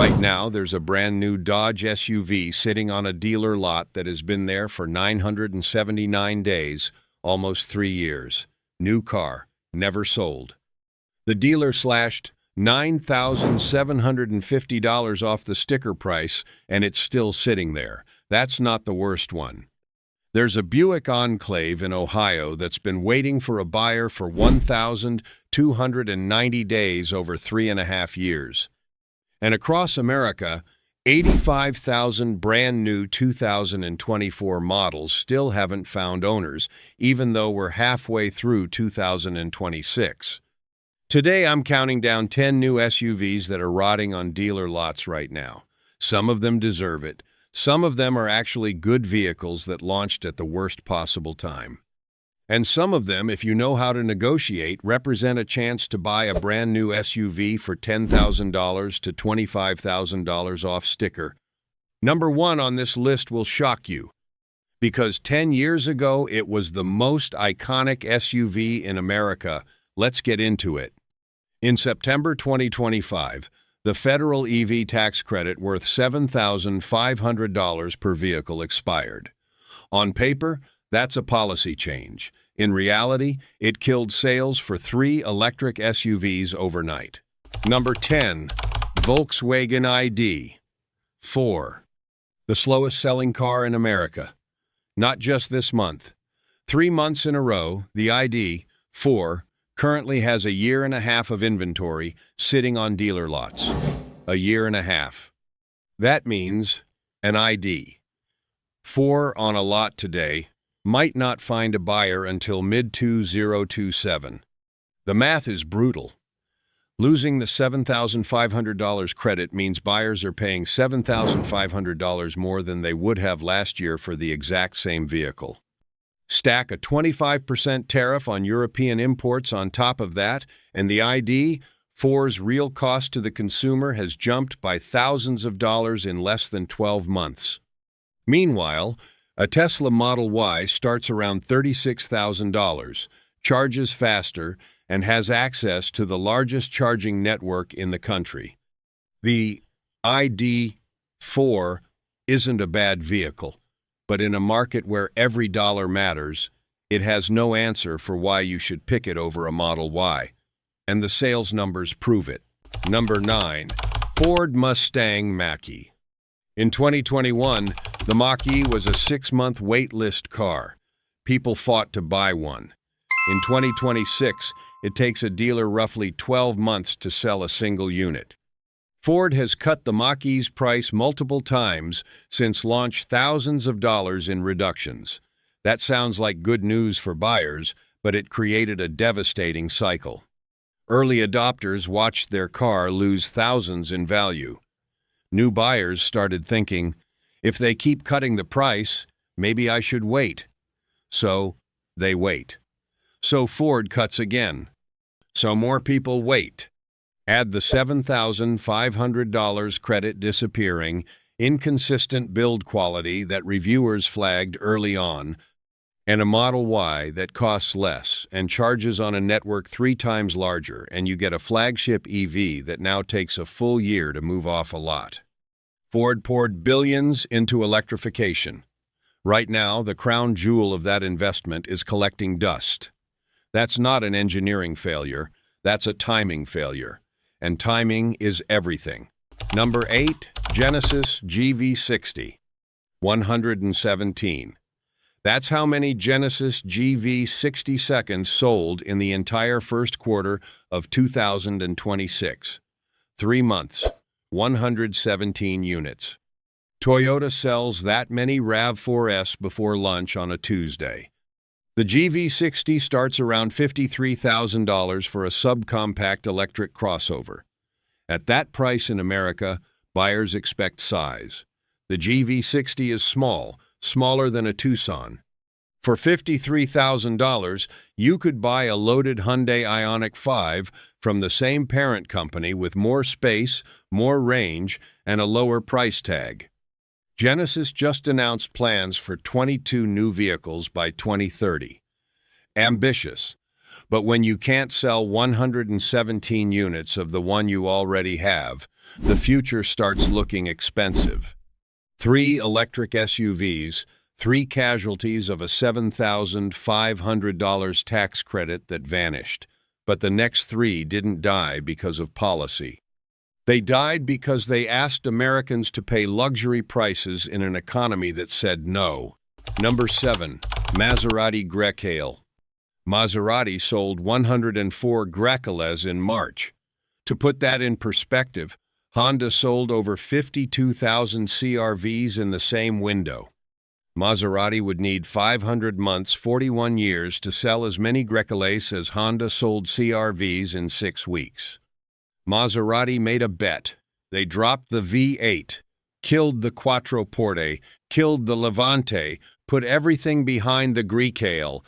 Right now, there's a brand new Dodge SUV sitting on a dealer lot that has been there for 979 days, almost 3 years. New car, never sold. The dealer slashed $9,750 off the sticker price, and it's still sitting there. That's not the worst one. There's a Buick Enclave in Ohio that's been waiting for a buyer for 1,290 days over 3.5 years. And across America, 85,000 brand new 2024 models still haven't found owners, even though we're halfway through 2026. Today, I'm counting down 10 new SUVs that are rotting on dealer lots right now. Some of them deserve it. Some of them are actually good vehicles that launched at the worst possible time. And some of them, if you know how to negotiate, represent a chance to buy a brand new SUV for $10,000 to $25,000 off sticker. Number 1 on this list will shock you, because 10 years ago it was the most iconic SUV in America. Let's get into it. In September 2025, the federal EV tax credit worth $7,500 per vehicle expired. On paper, that's a policy change. In reality, it killed sales for 3 electric SUVs overnight. Number 10, Volkswagen ID.4. The slowest selling car in America. Not just this month. 3 months in a row, the ID.4 currently has a year and a half of inventory sitting on dealer lots. A year and a half. That means an ID.4 on a lot today might not find a buyer until mid-2027. The math is brutal. Losing the $7,500 credit means buyers are paying $7,500 more than they would have last year for the exact same vehicle. Stack a 25% tariff on European imports on top of that, and the ID.4's real cost to the consumer has jumped by thousands of dollars in less than 12 months. Meanwhile, a Tesla Model Y starts around $36,000, charges faster, and has access to the largest charging network in the country. The ID.4 isn't a bad vehicle, but in a market where every dollar matters, it has no answer for why you should pick it over a Model Y. And the sales numbers prove it. Number 9, Ford Mustang Mach-E. In 2021, the Mach-E was a 6-month wait list car. People fought to buy one. In 2026, it takes a dealer roughly 12 months to sell a single unit. Ford has cut the Mach-E's price multiple times since launch, thousands of dollars in reductions. That sounds like good news for buyers, but it created a devastating cycle. Early adopters watched their car lose thousands in value. New buyers started thinking, if they keep cutting the price, maybe I should wait. So they wait. So Ford cuts again. So more people wait. Add the $7,500 credit disappearing, inconsistent build quality that reviewers flagged early on, and a Model Y that costs less and charges on a network 3 times larger, and you get a flagship EV that now takes a full year to move off a lot. Ford poured billions into electrification. Right now, the crown jewel of that investment is collecting dust. That's not an engineering failure, that's a timing failure. And timing is everything. Number 8, Genesis GV60. 117. That's how many Genesis GV60 seconds sold in the entire first quarter of 2026. 3 months, 117 units. Toyota sells that many RAV4S before lunch on a Tuesday. The GV60 starts around $53,000 for a subcompact electric crossover. At that price in America, buyers expect size. The GV60 is small, smaller than a Tucson. For $53,000, you could buy a loaded Hyundai Ioniq 5 from the same parent company with more space, more range, and a lower price tag. Genesis just announced plans for 22 new vehicles by 2030. Ambitious. But when you can't sell 117 units of the one you already have, the future starts looking expensive. 3 electric SUVs, 3 casualties of a $7,500 tax credit that vanished. But the next 3 didn't die because of policy. They died because they asked Americans to pay luxury prices in an economy that said no. Number 7. Maserati Grecale. Maserati sold 104 Grecales in March. To put that in perspective, Honda sold over 52,000 CRVs in the same window. Maserati would need 500 months, 41 years, to sell as many Grecales as Honda sold CRVs in 6 weeks. Maserati made a bet. They dropped the V8, killed the Quattroporte, killed the Levante, put everything behind the Grecale,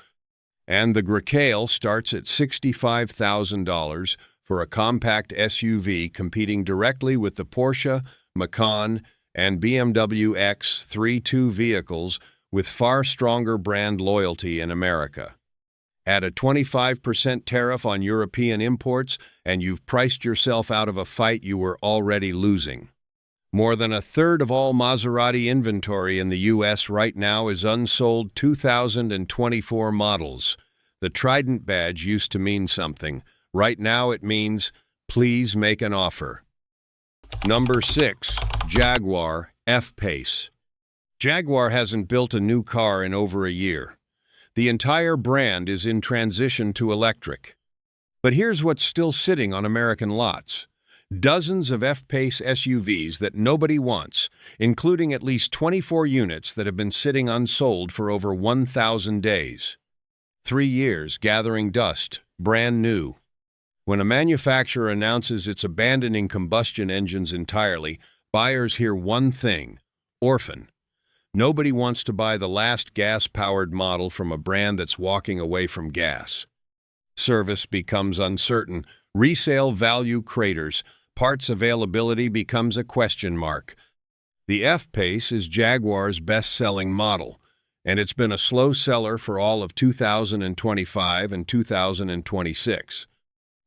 and the Grecale starts at $65,000 for a compact SUV competing directly with the Porsche, Macan, and BMW X32 vehicles with far stronger brand loyalty in America. Add a 25% tariff on European imports, and you've priced yourself out of a fight you were already losing. More than a third of all Maserati inventory in the U.S. right now is unsold 2024 models. The Trident badge used to mean something. Right now it means, please make an offer. Number 6. Jaguar F-Pace. Jaguar hasn't built a new car in over a year. The entire brand is in transition to electric. But here's what's still sitting on American lots. Dozens of F-Pace SUVs that nobody wants, including at least 24 units that have been sitting unsold for over 1,000 days. 3 years gathering dust, brand new. When a manufacturer announces it's abandoning combustion engines entirely, buyers hear one thing: orphan. Nobody wants to buy the last gas-powered model from a brand that's walking away from gas. Service becomes uncertain, resale value craters, parts availability becomes a question mark. The F-Pace is Jaguar's best-selling model, and it's been a slow seller for all of 2025 and 2026.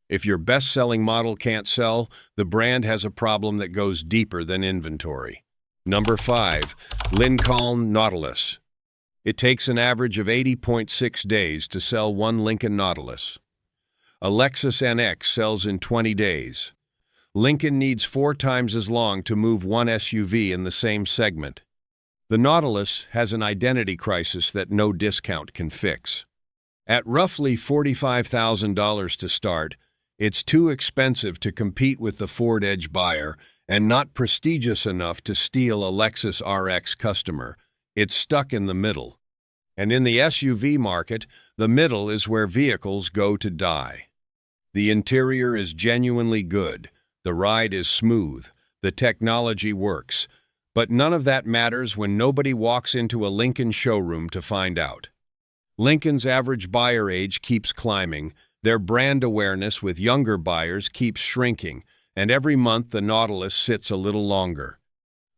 If your best-selling model can't sell, the brand has a problem that goes deeper than inventory. Number 5. Lincoln Nautilus. It takes an average of 80.6 days to sell one Lincoln Nautilus. A Lexus NX sells in 20 days. Lincoln needs 4 times as long to move one SUV in the same segment. The Nautilus has an identity crisis that no discount can fix. At roughly $45,000 to start, it's too expensive to compete with the Ford Edge buyer and not prestigious enough to steal a Lexus RX customer. It's stuck in the middle. And in the SUV market, the middle is where vehicles go to die. The interior is genuinely good, the ride is smooth, the technology works, but none of that matters when nobody walks into a Lincoln showroom to find out. Lincoln's average buyer age keeps climbing, their brand awareness with younger buyers keeps shrinking, and every month the Nautilus sits a little longer.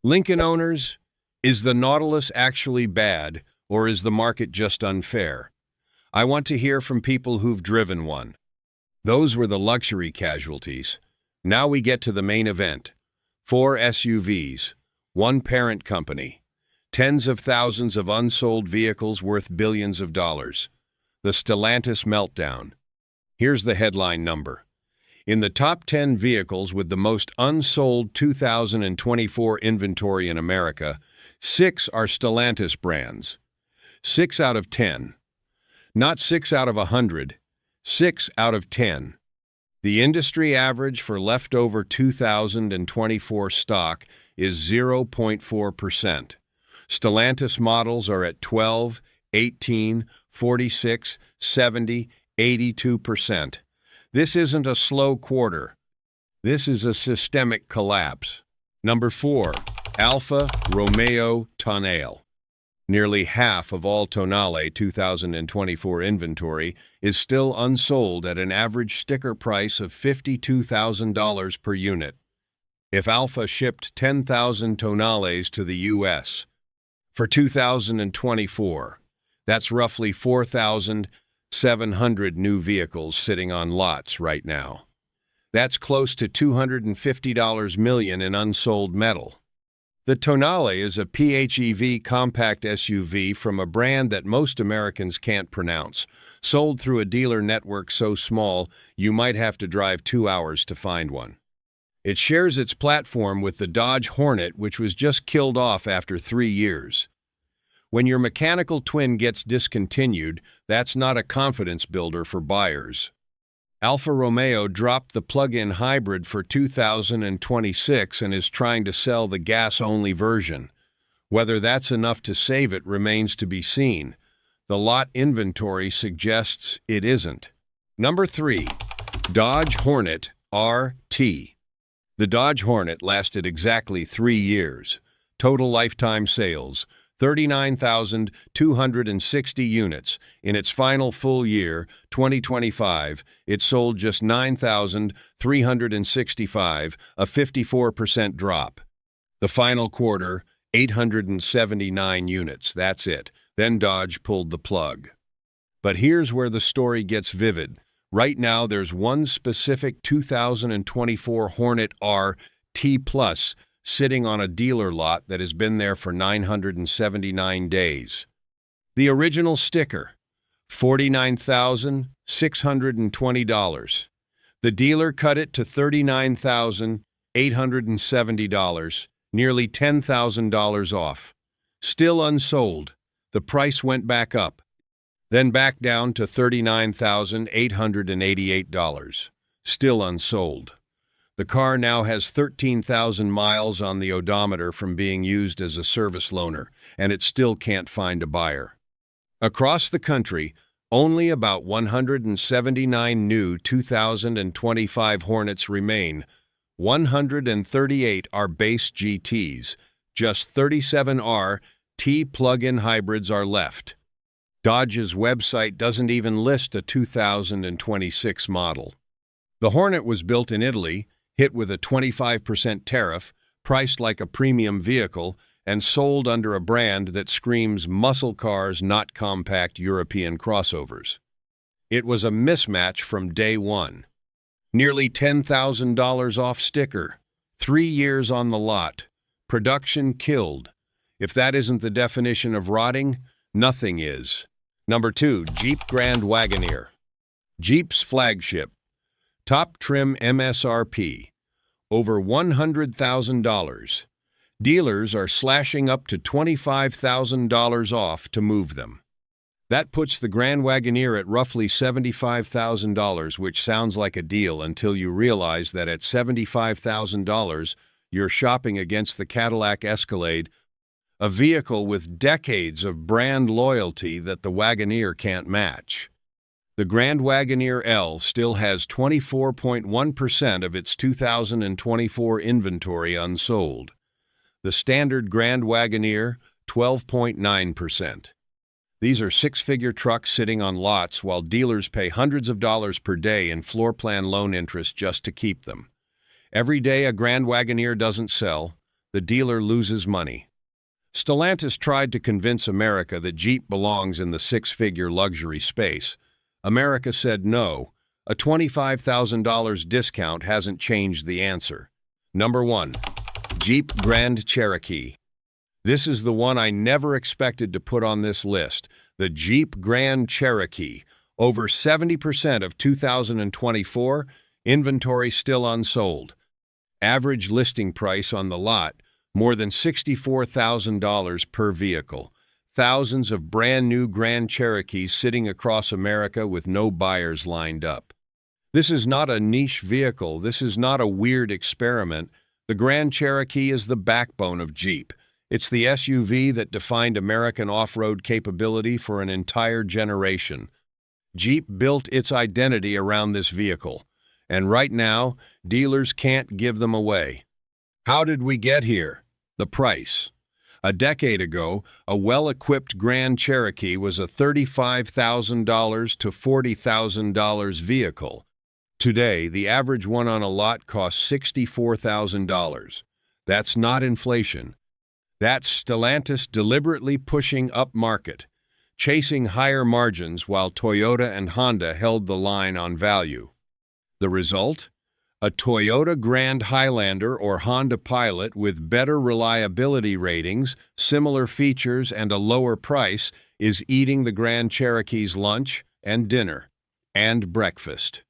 Lincoln owners, is the Nautilus actually bad, or is the market just unfair? I want to hear from people who've driven one. Those were the luxury casualties. Now we get to the main event. 4 SUVs, 1 parent company, tens of thousands of unsold vehicles worth billions of dollars. The Stellantis meltdown. Here's the headline number. In the top 10 vehicles with the most unsold 2024 inventory in America, 6 are Stellantis brands. 6 out of 10. Not 6 out of 100, 6 out of 10. The industry average for leftover 2024 stock is 0.4%. Stellantis models are at 12, 18, 46, 70, 82%. This isn't a slow quarter. This is a systemic collapse. Number 4. Alfa Romeo Tonale. Nearly half of all Tonale 2024 inventory is still unsold at an average sticker price of $52,000 per unit. If Alfa shipped 10,000 Tonales to the U.S. for 2024, that's roughly 4,000 700 new vehicles sitting on lots right now. That's close to $250 million in unsold metal. The Tonale is a PHEV compact SUV from a brand that most Americans can't pronounce, sold through a dealer network so small you might have to drive 2 hours to find one. It shares its platform with the Dodge Hornet, which was just killed off after 3 years. When your mechanical twin gets discontinued, that's not a confidence builder for buyers. Alfa Romeo dropped the plug-in hybrid for 2026 and is trying to sell the gas-only version. Whether that's enough to save it remains to be seen. The lot inventory suggests it isn't. Number 3. Dodge Hornet RT. The Dodge Hornet lasted exactly 3 years. Total lifetime sales, 39,260 units. In its final full year, 2025, it sold just 9,365, a 54% drop. The final quarter, 879 units. That's it. Then Dodge pulled the plug. But here's where the story gets vivid. Right now, there's one specific 2024 Hornet RT Plus sitting on a dealer lot that has been there for 979 days. The original sticker, $49,620. The dealer cut it to $39,870, nearly $10,000 off. Still unsold. The price went back up, then back down to $39,888. Still unsold. The car now has 13,000 miles on the odometer from being used as a service loaner, and it still can't find a buyer. Across the country, only about 179 new 2025 Hornets remain. 138 are base GTs. Just 37 RT plug-in hybrids are left. Dodge's website doesn't even list a 2026 model. The Hornet was built in Italy, hit with a 25% tariff, priced like a premium vehicle, and sold under a brand that screams muscle cars, not compact European crossovers. It was a mismatch from day one. Nearly $10,000 off sticker, 3 years on the lot, production killed. If that isn't the definition of rotting, nothing is. Number 2, Jeep Grand Wagoneer. Jeep's flagship. Top trim MSRP, over $100,000. Dealers are slashing up to $25,000 off to move them. That puts the Grand Wagoneer at roughly $75,000, which sounds like a deal until you realize that at $75,000, you're shopping against the Cadillac Escalade, a vehicle with decades of brand loyalty that the Wagoneer can't match. The Grand Wagoneer L still has 24.1% of its 2024 inventory unsold. The standard Grand Wagoneer, 12.9%. These are six-figure trucks sitting on lots while dealers pay hundreds of dollars per day in floor plan loan interest just to keep them. Every day a Grand Wagoneer doesn't sell, the dealer loses money. Stellantis tried to convince America that Jeep belongs in the six-figure luxury space. America said no. A $25,000 discount hasn't changed the answer. Number 1. Jeep Grand Cherokee. This is the one I never expected to put on this list. The Jeep Grand Cherokee. Over 70% of 2024, inventory still unsold. Average listing price on the lot, more than $64,000 per vehicle. Thousands of brand new Grand Cherokees sitting across America with no buyers lined up. This is not a niche vehicle. This is not a weird experiment. The Grand Cherokee is the backbone of Jeep. It's the SUV that defined American off-road capability for an entire generation. Jeep built its identity around this vehicle, and right now, dealers can't give them away. How did we get here? The price. A decade ago, a well-equipped Grand Cherokee was a $35,000 to $40,000 vehicle. Today, the average one on a lot costs $64,000. That's not inflation. That's Stellantis deliberately pushing up market. chasing higher margins while Toyota and Honda held the line on value. The result? A Toyota Grand Highlander or Honda Pilot with better reliability ratings, similar features, and a lower price is eating the Grand Cherokee's lunch and dinner and breakfast.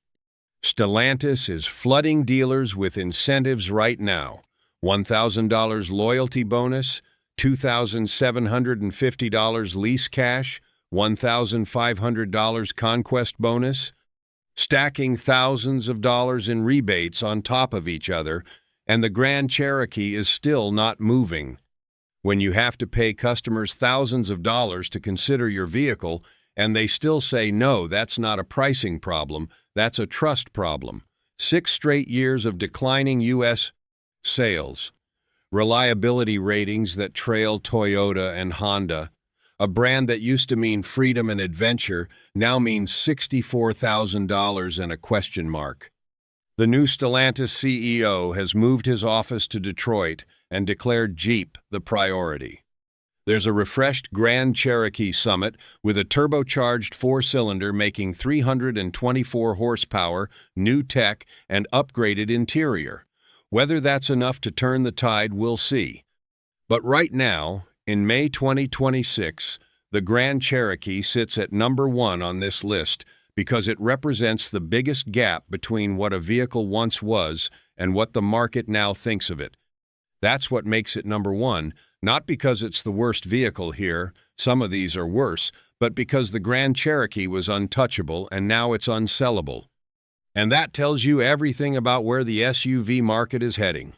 Stellantis is flooding dealers with incentives right now. $1,000 loyalty bonus, $2,750 lease cash, $1,500 conquest bonus, stacking thousands of dollars in rebates on top of each other, and the Grand Cherokee is still not moving. When you have to pay customers thousands of dollars to consider your vehicle, and they still say, no, that's not a pricing problem, that's a trust problem. 6 straight years of declining U.S. sales. Reliability ratings that trail Toyota and Honda. A brand that used to mean freedom and adventure now means $64,000 and a question mark. The new Stellantis CEO has moved his office to Detroit and declared Jeep the priority. There's a refreshed Grand Cherokee Summit with a turbocharged 4-cylinder making 324 horsepower, new tech, and upgraded interior. Whether that's enough to turn the tide, we'll see. But right now, in May 2026, the Grand Cherokee sits at number 1 on this list because it represents the biggest gap between what a vehicle once was and what the market now thinks of it. That's what makes it number 1, not because it's the worst vehicle here, some of these are worse, but because the Grand Cherokee was untouchable and now it's unsellable. And that tells you everything about where the SUV market is heading.